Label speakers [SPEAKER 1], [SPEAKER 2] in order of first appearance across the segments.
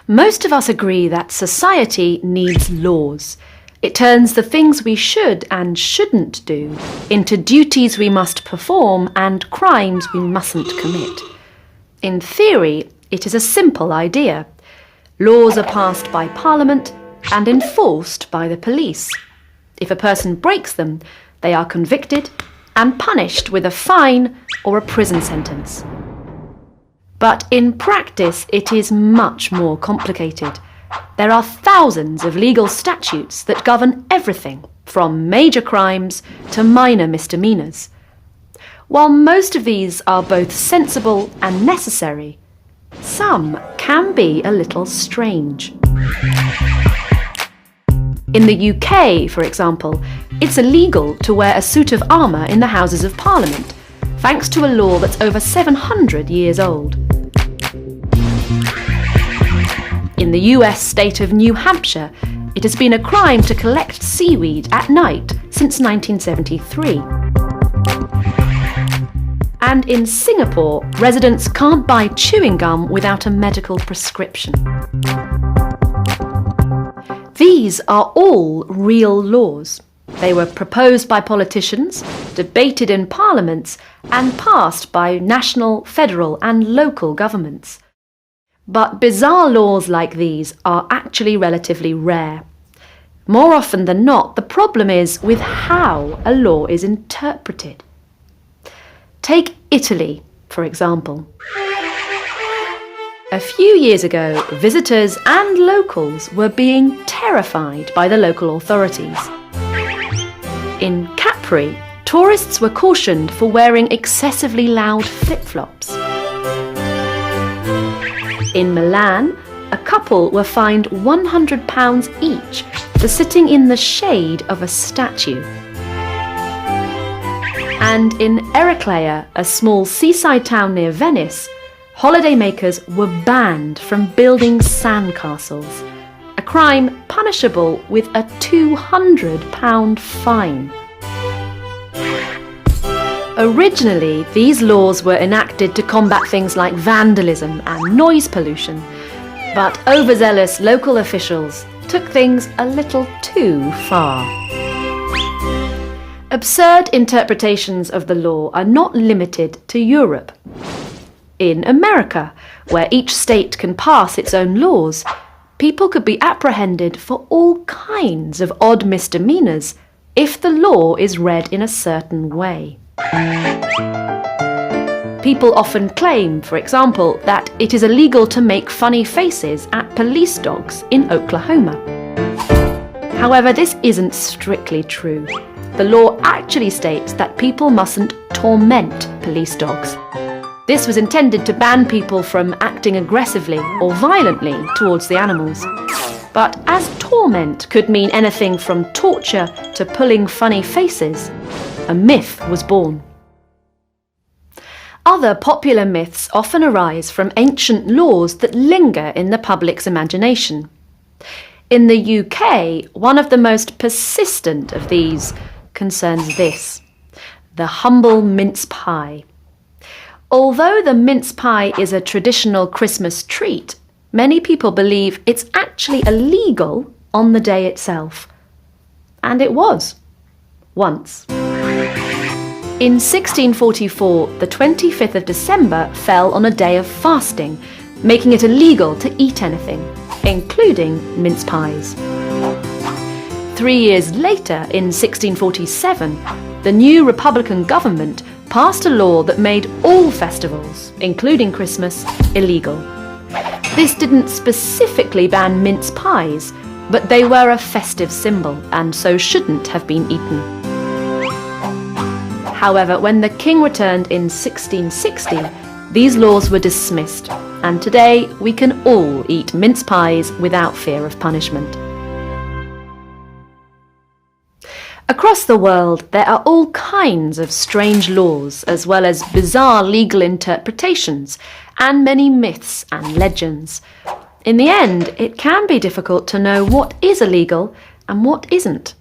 [SPEAKER 1] Most of us agree that society needs laws. It turns the things we should and shouldn't do into duties we must perform and crimes we mustn't commit. In theory, it is a simple idea. Laws are passed by Parliament and enforced by the police. If a person breaks them, they are convicted and punished with a fine or a prison sentence. But in practice, it is much more complicated. There are thousands of legal statutes that govern everything from major crimes to minor misdemeanours. While most of these are both sensible and necessary, some can be a little strange. In the UK, for example, it's illegal to wear a suit of armour in the Houses of Parliament, thanks to a law that's over 700 years old. In the US state of New Hampshire, it has been a crime to collect seaweed at night since 1973. And in Singapore, residents can't buy chewing gum without a medical prescription. These are all real laws. They were proposed by politicians, debated in parliaments, and passed by national, federal, and local governments. But bizarre laws like these are actually relatively rare. More often than not, the problem is with how a law is interpreted. Take Italy, for example. A few years ago, visitors and locals were being terrified by the local authorities. In Capri, tourists were cautioned for wearing excessively loud flip-flops. In Milan, a couple were fined £100 each for sitting in the shade of a statue. And in Eraclea, a small seaside town near Venice, holidaymakers were banned from building sandcastles, a crime punishable with a £200 fine. Originally, these laws were enacted to combat things like vandalism and noise pollution, but overzealous local officials took things a little too far. Absurd interpretations of the law are not limited to Europe. In America, where each state can pass its own laws, people could be apprehended for all kinds of odd misdemeanours if the law is read in a certain way. People often claim, for example, that it is illegal to make funny faces at police dogs in Oklahoma. However, this isn't strictly true. The law actually states that people mustn't torment police dogs. This was intended to ban people from acting aggressively or violently towards the animals. But as torment could mean anything from torture to pulling funny faces, a myth was born. Other popular myths often arise from ancient laws that linger in the public's imagination. In the UK, one of the most persistent of these concerns this: the humble mince pie. Although the mince pie is a traditional Christmas treat, many people believe it's actually illegal on the day itself. And it was. Once. In 1644, the 25th of December fell on a day of fasting, making it illegal to eat anything, including mince pies. 3 years later, in 1647, the new Republican government passed a law that made all festivals, including Christmas, illegal. This didn't specifically ban mince pies, but they were a festive symbol and so shouldn't have been eaten. However, when the king returned in 1660, these laws were dismissed, and today we can all eat mince pies without fear of punishment. Across the world, there are all kinds of strange laws, as well as bizarre legal interpretations, and many myths and legends. In the end, it can be difficult to know what is illegal and what isn't.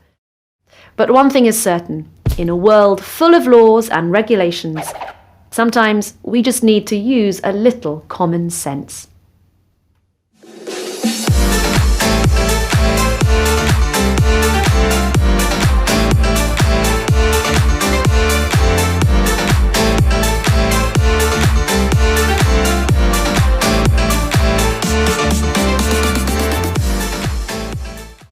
[SPEAKER 1] But one thing is certain: in a world full of laws and regulations, sometimes we just need to use a little common sense.